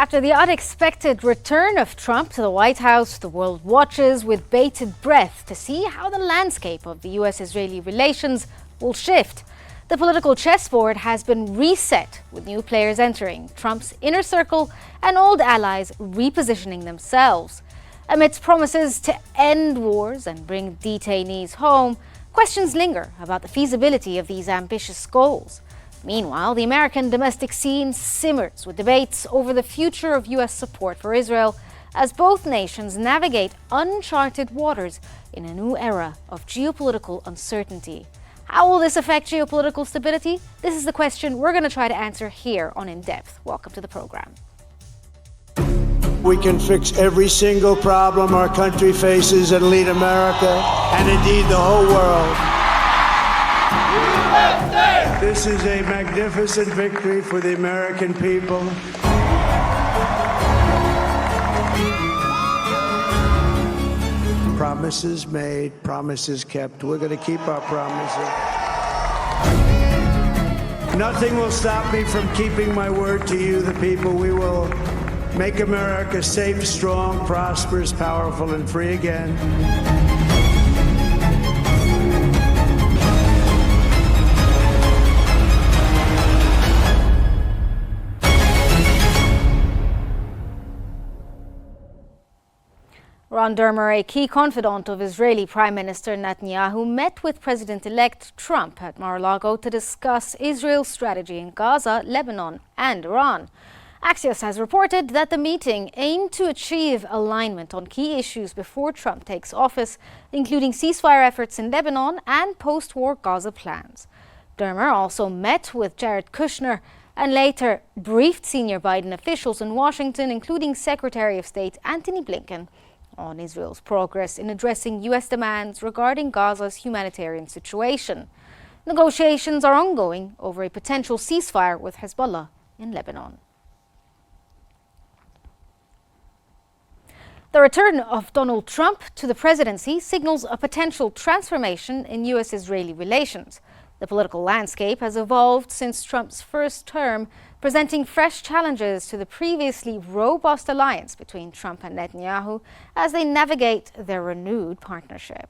After the unexpected return of Trump to the White House, the world watches with bated breath to see how the landscape of the US-Israeli relations will shift. The political chessboard has been reset, with new players entering, Trump's inner circle and old allies repositioning themselves. Amidst promises to end wars and bring detainees home, questions linger about the feasibility of these ambitious goals. Meanwhile, the American domestic scene simmers with debates over the future of US support for Israel as both nations navigate uncharted waters in a new era of geopolitical uncertainty. How will this affect geopolitical stability? This is the question we're going to try to answer here on In Depth. Welcome to the program. We can fix every single problem our country faces and lead America, and indeed the whole world. This is a magnificent victory for the American people. Promises made, promises kept. We're going to keep our promises. Nothing will stop me from keeping my word to you, the people. We will make America safe, strong, prosperous, powerful, and free again. Ron Dermer, a key confidant of Israeli Prime Minister Netanyahu, met with President-elect Trump at Mar-a-Lago to discuss Israel's strategy in Gaza, Lebanon and Iran. Axios has reported that the meeting aimed to achieve alignment on key issues before Trump takes office, including ceasefire efforts in Lebanon and post-war Gaza plans. Dermer also met with Jared Kushner and later briefed senior Biden officials in Washington, including Secretary of State Antony Blinken, on Israel's progress in addressing U.S. demands regarding Gaza's humanitarian situation. Negotiations are ongoing over a potential ceasefire with Hezbollah in Lebanon. The return of Donald Trump to the presidency signals a potential transformation in U.S.-Israeli relations. The political landscape has evolved since Trump's first term, presenting fresh challenges to the previously robust alliance between Trump and Netanyahu as they navigate their renewed partnership.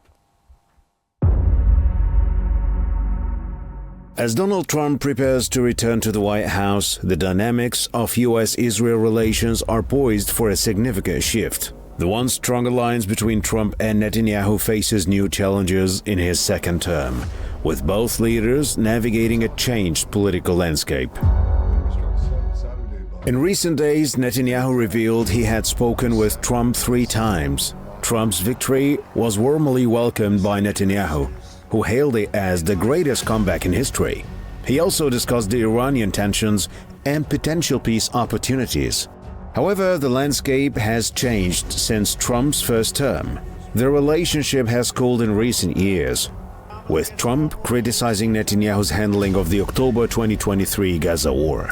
As Donald Trump prepares to return to the White House, the dynamics of U.S.-Israel relations are poised for a significant shift. The once strong alliance between Trump and Netanyahu faces new challenges in his second term, with both leaders navigating a changed political landscape. In recent days, Netanyahu revealed he had spoken with Trump 3 times. Trump's victory was warmly welcomed by Netanyahu, who hailed it as the greatest comeback in history. He also discussed the Iranian tensions and potential peace opportunities. However, the landscape has changed since Trump's first term. The relationship has cooled in recent years, with Trump criticizing Netanyahu's handling of the October 2023 Gaza war.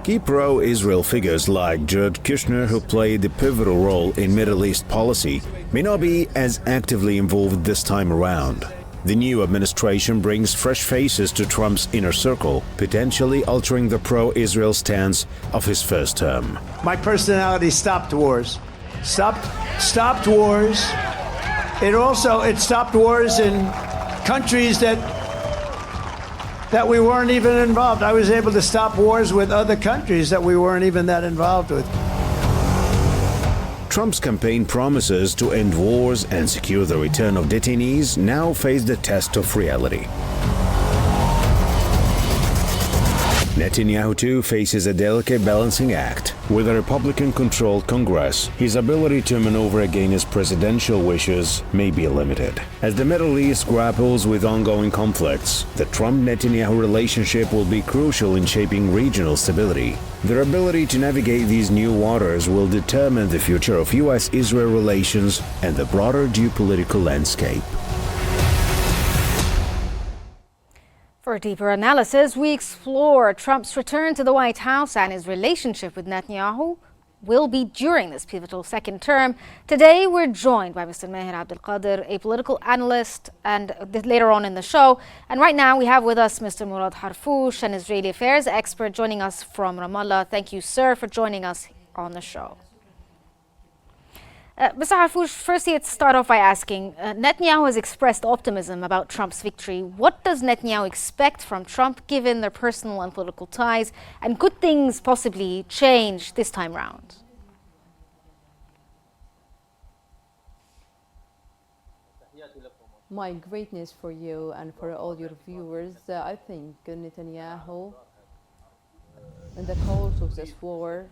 Key pro-Israel figures like Jared Kushner, who played a pivotal role in Middle East policy, may not be as actively involved this time around. The new administration brings fresh faces to Trump's inner circle, potentially altering the pro-Israel stance of his first term. My personality stopped wars. Stopped wars. It stopped wars in countries that we weren't even involved. I was able to stop wars with other countries that we weren't even that involved with. Trump's campaign promises to end wars and secure the return of detainees now face the test of reality. Netanyahu too faces a delicate balancing act. With a Republican-controlled Congress, his ability to maneuver against presidential wishes may be limited. As the Middle East grapples with ongoing conflicts, the Trump-Netanyahu relationship will be crucial in shaping regional stability. Their ability to navigate these new waters will determine the future of U.S.-Israel relations and the broader geopolitical landscape. For a deeper analysis, we explore Trump's return to the White House and his relationship with Netanyahu. will be during this pivotal second term. Today, we're joined by Mr. Maher Abdelkader, a political analyst, and later on in the show. And right now, we have with us Mr. Murad Harfoush, an Israeli affairs expert, joining us from Ramallah. Thank you, sir, for joining us on the show. Mr. Harfoush, firstly, let's start off by asking, Netanyahu has expressed optimism about Trump's victory. What does Netanyahu expect from Trump, given their personal and political ties? And could things possibly change this time round? My greatness for you and for all your viewers. I think Netanyahu, in the course of this war,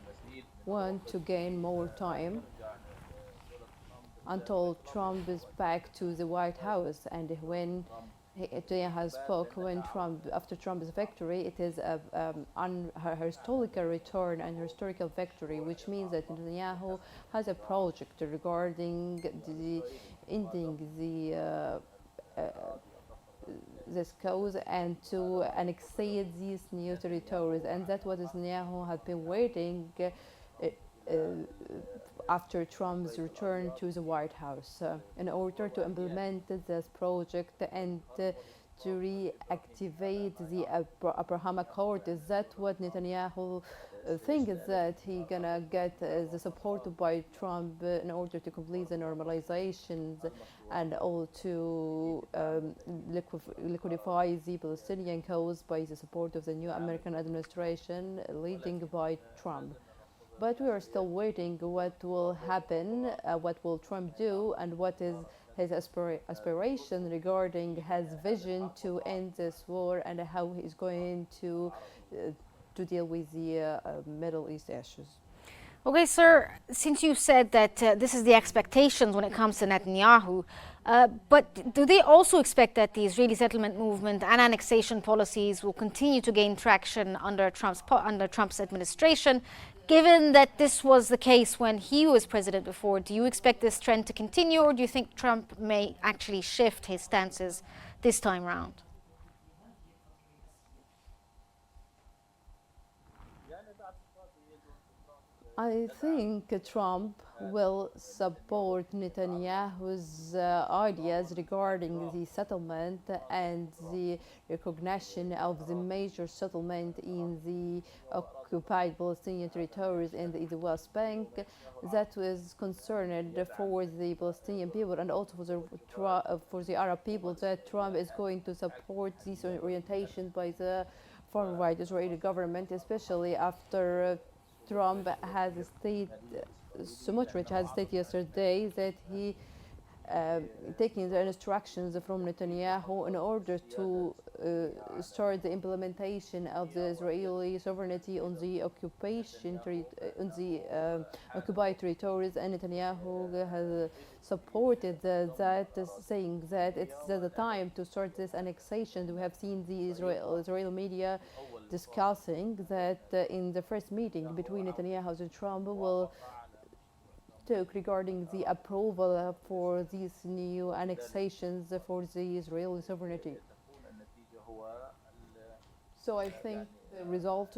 want to gain more time until Trump is back to the White House. And when Netanyahu spoke, after Trump's victory, it is a historical return and historical victory, which means that Netanyahu has a project regarding the ending this cause and to annex these new territories, and that's what Netanyahu had been waiting after Trump's return to the White House in order to implement this project and to reactivate the Abraham Accord. Is that what Netanyahu thinks, that he gonna get the support by Trump in order to complete the normalizations and all to liquidify the Palestinian cause by the support of the new American administration leading by Trump? But we are still waiting what will happen, what will Trump do, and what is his aspiration regarding his vision to end this war and how he's going to deal with the Middle East issues. Okay, sir, since you said that this is the expectations when it comes to Netanyahu, but do they also expect that the Israeli settlement movement and annexation policies will continue to gain traction under Trump's administration? Given that this was the case when he was president before, do you expect this trend to continue, or do you think Trump may actually shift his stances this time round? I think Trump will support Netanyahu's ideas regarding the settlement and the recognition of the major settlement in the occupied Palestinian territories and in the West Bank. That was concerned for the Palestinian people and also for the Arab people, that Trump is going to support these orientations by the far-right Israeli government, especially after Trump has stated, Smotrich has stated yesterday that he taking the instructions from Netanyahu in order to start the implementation of the Israeli sovereignty on the occupied territories, and Netanyahu has supported that, saying that it's the time to start this annexation. We have seen the Israeli media discussing that in the first meeting between Netanyahu and Trump will talk regarding the approval for these new annexations for the Israeli sovereignty. So I think the result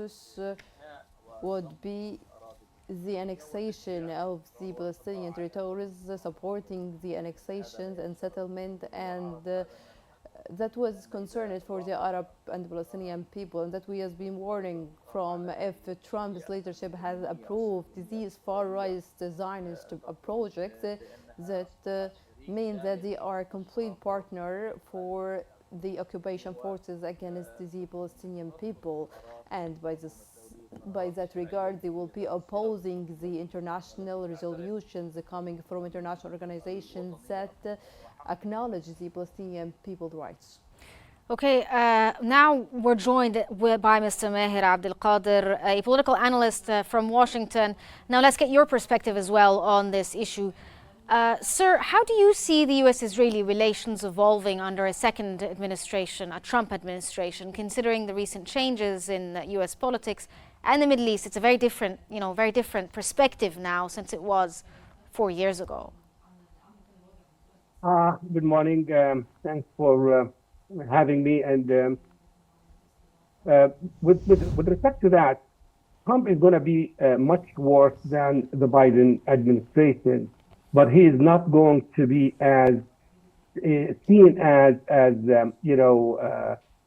would be the annexation of the Palestinian territories, supporting the annexations and settlement, and that was concerned for the Arab and Palestinian people, and that we have been warning from. If Trump's leadership has approved these far-right Zionist projects, that means that they are a complete partner for the occupation forces against the Palestinian people, and by that regard, they will be opposing the international resolutions coming from international organizations that acknowledge the Palestinian people's rights. Okay, now we're joined by Mr. Maher Abdelkader, a political analyst from Washington. Now let's get your perspective as well on this issue. Sir, how do you see the US-Israeli relations evolving under a second administration, a Trump administration, considering the recent changes in US politics and the Middle East? It's a very different perspective now since it was 4 years ago. Good morning. Thanks for having me. And with respect to that, Trump is going to be much worse than the Biden administration, but he is not going to be as seen as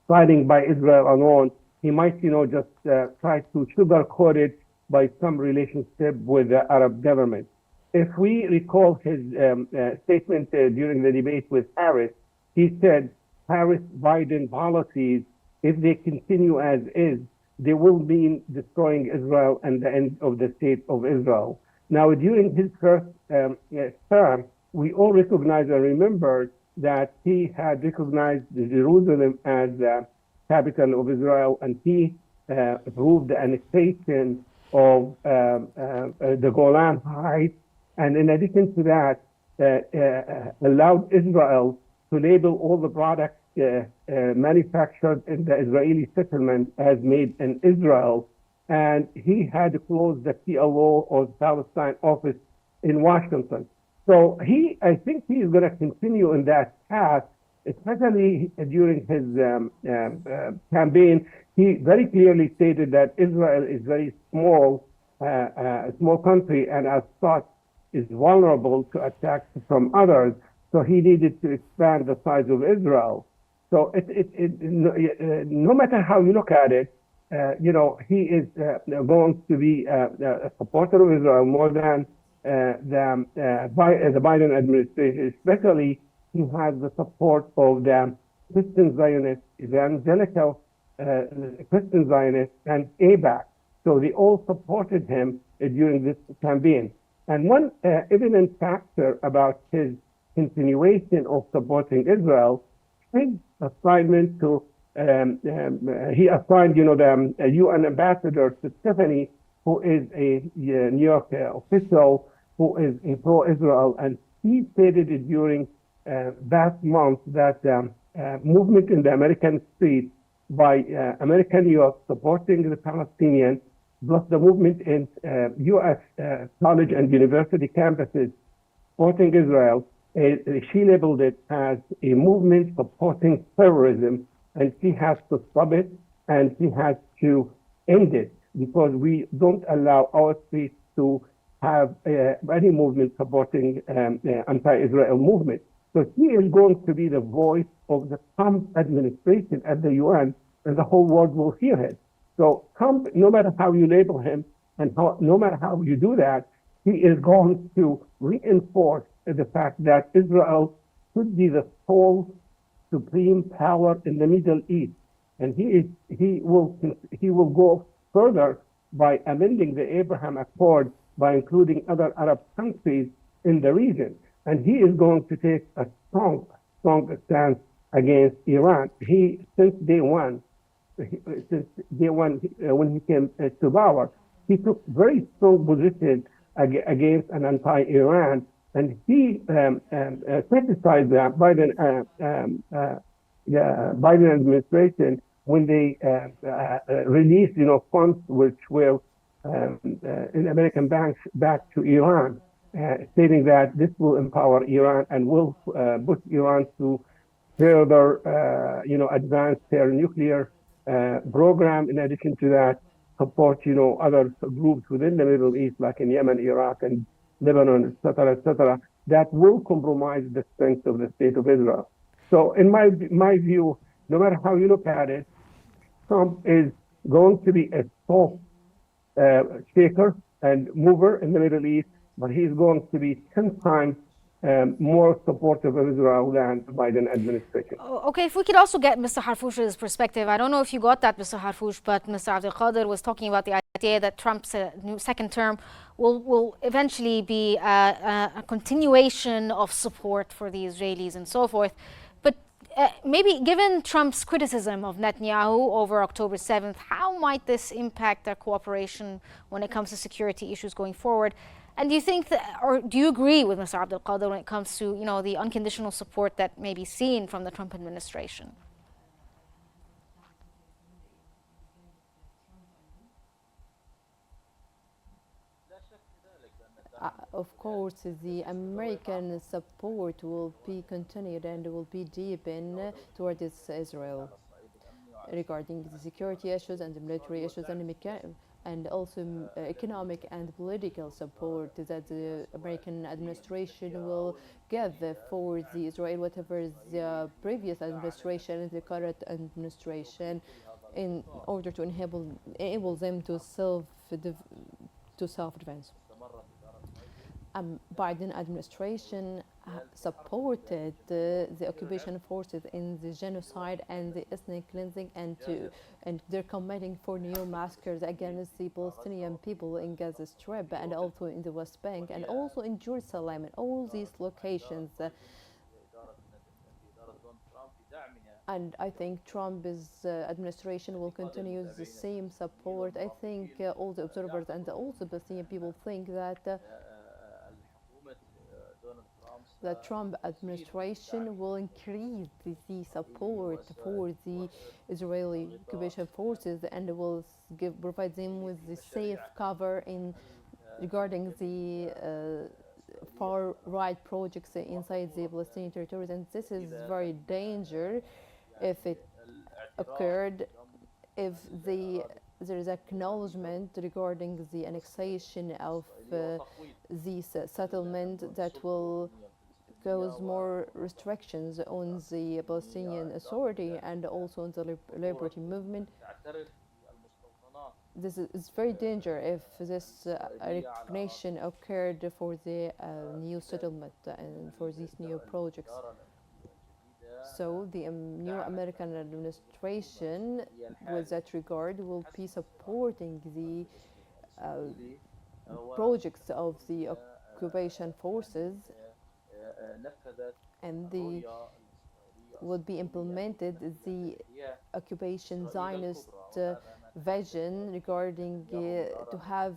fighting by Israel alone. He might just try to sugarcoat it by some relationship with the Arab government. If we recall his statement during the debate with Harris, he said Harris-Biden policies, if they continue as is, they will mean destroying Israel and the end of the state of Israel. Now, during his first term, we all recognize and remember that he had recognized Jerusalem as the capital of Israel, and he approved the annexation of the Golan Heights, and in addition to that, allowed Israel to label all the products manufactured in the Israeli settlement as made in Israel. And he had closed the PLO, or Palestine office, in Washington. So I think he is going to continue in that path, especially during his campaign. He very clearly stated that Israel is very small, a small country, and as such is vulnerable to attacks from others. So he needed to expand the size of Israel. So no matter how you look at it, he is going to be a supporter of Israel more than the Biden administration. Especially, he has the support of the Christian Zionists, evangelical Christian Zionists, and AIPAC. So they all supported him during this campaign. And one evident factor about his continuation of supporting Israel, his assignment to he assigned, the UN ambassador to Stephanie, who is a New York official, who is a pro-Israel, and he stated it during last month that movement in the American street by American youth supporting the Palestinians, plus the movement in U.S. college and university campuses supporting Israel, she labeled it as a movement supporting terrorism, and she has to stop it, and she has to end it, because we don't allow our streets to have any movement supporting anti-Israel movement. So he is going to be the voice of the Trump administration at the UN, and the whole world will hear it. So Trump, no matter how you label him, and no matter how you do that, he is going to reinforce the fact that Israel should be the sole supreme power in the Middle East, and he will go further by amending the Abraham Accord by including other Arab countries in the region, and he is going to take a strong stance against Iran. He since day one when he came to power, he took very strong position against an anti-Iran. And he criticized the Biden administration when they released, funds which were in American banks back to Iran, stating that this will empower Iran and will push Iran to further, advance their nuclear program. In addition to that, support, other groups within the Middle East, like in Yemen, Iraq, and Lebanon, et cetera, that will compromise the strength of the state of Israel. So in my view, no matter how you look at it, Trump is going to be a soft shaker and mover in the Middle East, but he's going to be 10 times more supportive of Israel than the Biden administration. Okay, if we could also get Mr. Harfouch's perspective. I don't know if you got that, Mr. Harfouch, but Mr. Abdelkader was talking about the idea that Trump's new second term will eventually be a continuation of support for the Israelis and so forth. But maybe given Trump's criticism of Netanyahu over October 7th, how might this impact their cooperation when it comes to security issues going forward? And do you think or do you agree with Mr. Abdelkader when it comes to, the unconditional support that may be seen from the Trump administration? Of course, the American support will be continued and will be deepened towards Israel regarding the security issues and the military issues and and also economic and political support that the American administration will give for the Israel, whatever the previous administration and the current administration, in order to enable them to self-defense. Biden administration supported the occupation forces in the genocide and the ethnic cleansing, and they're committing for new massacres against the Palestinian people in Gaza Strip and also in the West Bank and also in Jerusalem and all these locations. And I think Trump's administration will continue the same support. I think all the observers and also Palestinian people think that the Trump administration will increase the support for the Israeli occupation forces and will provide them with the safe cover in regarding the far right projects inside the Palestinian territories. And this is very dangerous if it occurred, if there is acknowledgement regarding the annexation of this settlement that will cause more restrictions on the Palestinian Authority and also on the liberty movement. This is very dangerous if this recognition occurred for the new settlement and for these new projects. So the new American administration, with that regard, will be supporting the projects of the occupation forces, and would be implemented the occupation Zionist vision regarding to have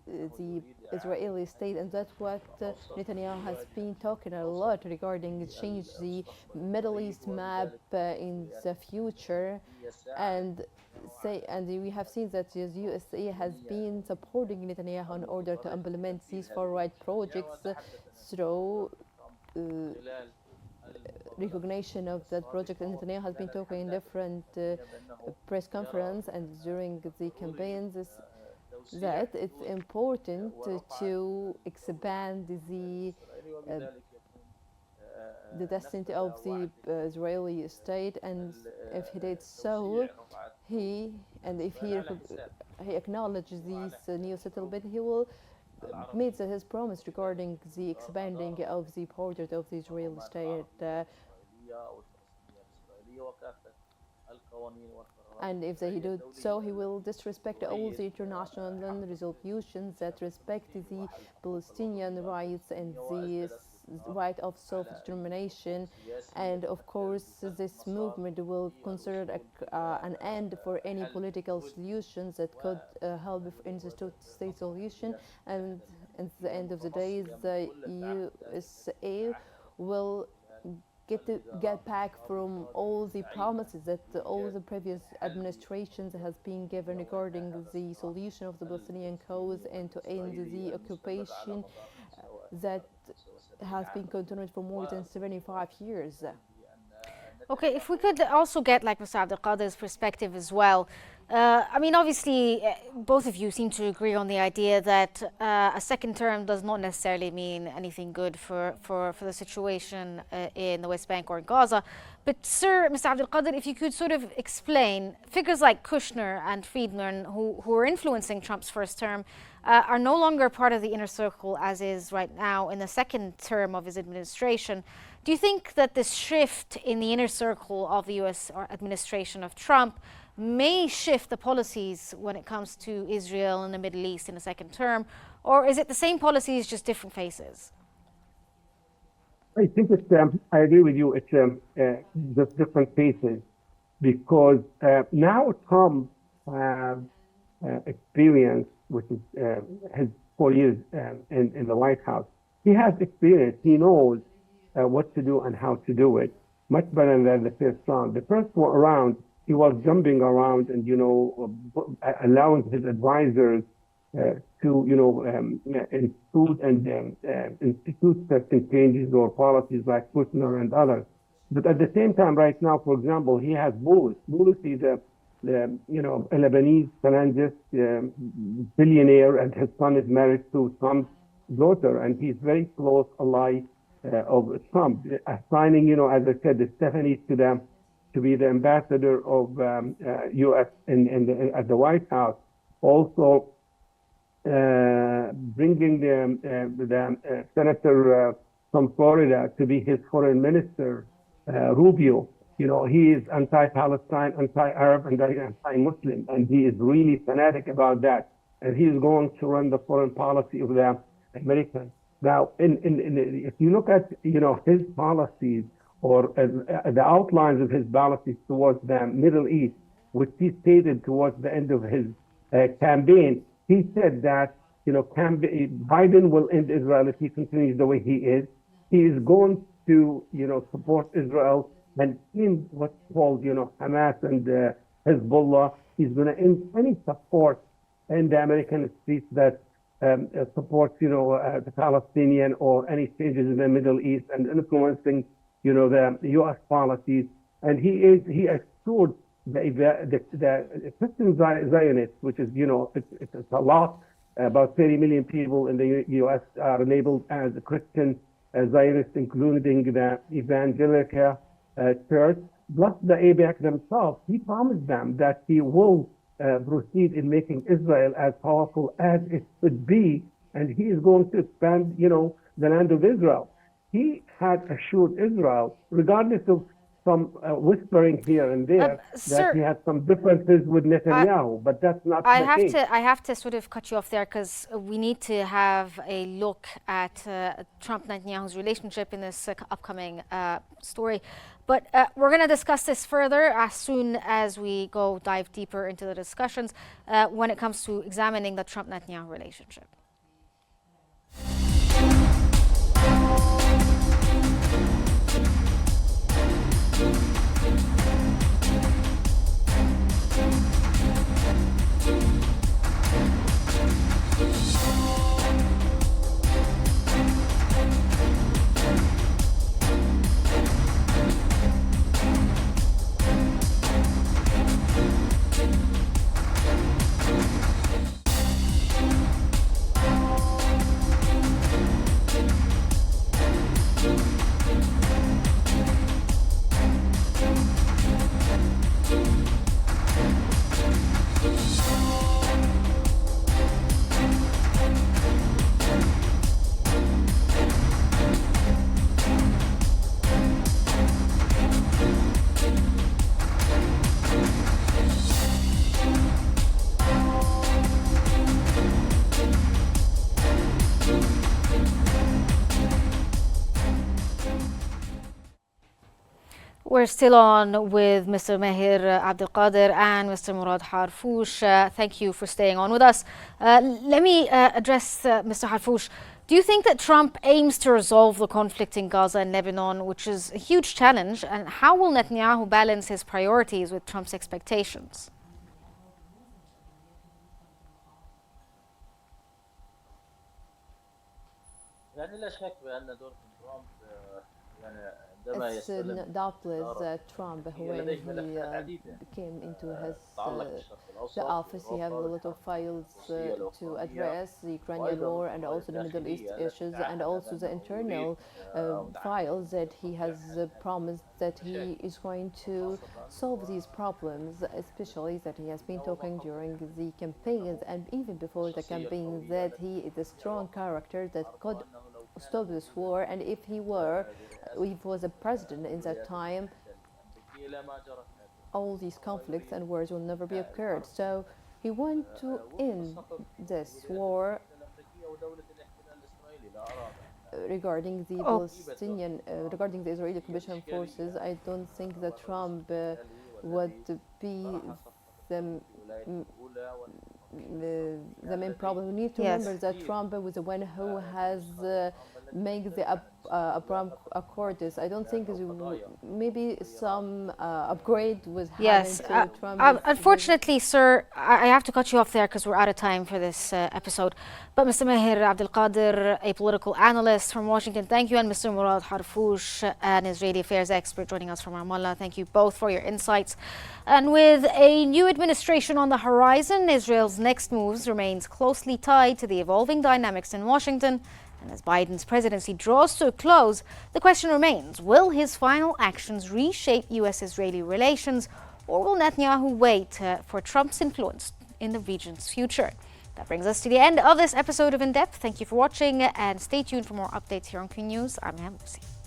the Israeli state, and that's what Netanyahu has been talking a lot regarding change the Middle East map in the future, and we have seen that the USA has been supporting Netanyahu in order to implement these far-right projects through recognition of that project. And Netanyahu has been talking in different press conferences and during the campaigns that it's important to expand the destiny of the Israeli state, and if he did so, if he acknowledges this new settlement, he will meet his promise regarding the expanding of the borders of the Israeli state. And if they do so, he will disrespect all the international resolutions that respect the Palestinian rights and the right of self-determination. And of course, this movement will consider an end for any political solutions that could help in the two-state solution. And at the end of the day, the USA will get back from all the promises that all the previous administrations has been given regarding the solution of the Palestinian cause and to end the occupation that has been continued for more than 75 years. Okay, if we could also get like Mr. Abdelkader's perspective as well. I mean, obviously, both of you seem to agree on the idea that a second term does not necessarily mean anything good for the situation in the West Bank or in Gaza. But, sir, Mr. Abdelkader, if you could sort of explain, figures like Kushner and Friedman, who are influencing Trump's first term, are no longer part of the inner circle as is right now in the second term of his administration. Do you think that this shift in the inner circle of the US administration of Trump may shift the policies when it comes to Israel and the Middle East in the second term, or is it the same policies, just different faces? I think it's, I agree with you, it's just different faces, because now Trump experience, which is his 4 years in the White House. He has experience, he knows what to do and how to do it, much better than the first round. The first round, he was jumping around and, allowing his advisors to, institute certain changes or policies like Kushner and others. But at the same time, right now, for example, he has Bullish. Bullish is a Lebanese phalangist billionaire, and his son is married to Trump's daughter, and he's very close ally of Trump, assigning, as I said, the Stephanie to be the ambassador of U.S. At the White House. Also, bringing the senator from Florida to be his foreign minister, Rubio. He is anti-Palestine, anti-Arab, and anti-Muslim, and he is really fanatic about that. And he is going to run the foreign policy of the Americans. Now, if you look at his policies or the outlines of his policies towards the Middle East, which he stated towards the end of his campaign, he said that Biden will end Israel if he continues the way he is. He is going to support Israel and in what's called Hamas and Hezbollah. He's going to end any support in the American streets that supports the Palestinian or any changes in the Middle East and influencing the U.S. policies. And he assured the Christian Zionists, which is it's a lot. About 30 million people in the U.S. are labeled as Christian Zionists, including the Evangelical Church, plus the AIPAC themselves. He promised them that he will proceed in making Israel as powerful as it should be, and he is going to expand, the land of Israel. He had assured Israel, regardless of some whispering here and there, that he had some differences with Netanyahu, but that's not the case. I have to sort of cut you off there because we need to have a look at Trump-Netanyahu's relationship in this upcoming story. But we're going to discuss this further as soon as we go dive deeper into the discussions when it comes to examining the Trump-Netanyahu relationship. We're still on with Mr. Meher Abdelkader and Mr. Murad Harfoush. Thank you for staying on with us. Let me address Mr. Harfoush. Do you think that Trump aims to resolve the conflict in Gaza and Lebanon, which is a huge challenge? And how will Netanyahu balance his priorities with Trump's expectations? It's doubtless that Trump, when he came into his the office, he had a lot of files to address, the Ukrainian war and also the Middle East issues, and also the internal files that he has promised that he is going to solve these problems, especially that he has been talking during the campaigns and even before the campaign that he is a strong character that could stop this war, and if he was a president in that time, all these conflicts and wars will never be occurred. So he wants to end this war. Regarding the regarding the Israeli occupation forces, I don't think that Trump would be the main problem. We need to remember that Trump was the one who has made the Abraham Accords, I don't think maybe some upgrade was Yes. happening to Trump. Unfortunately, sir, I have to cut you off there because we're out of time for this episode. But Mr. Meher Abdelkader, a political analyst from Washington, thank you. And Mr. Murad Harfouch, an Israeli affairs expert joining us from Ramallah. Thank you both for your insights. And with a new administration on the horizon, Israel's next moves remains closely tied to the evolving dynamics in Washington. And as Biden's presidency draws to a close, the question remains, will his final actions reshape US-Israeli relations, or will Netanyahu wait for Trump's influence in the region's future? That brings us to the end of this episode of In Depth. Thank you for watching and stay tuned for more updates here on Qnews. I'm Moussi.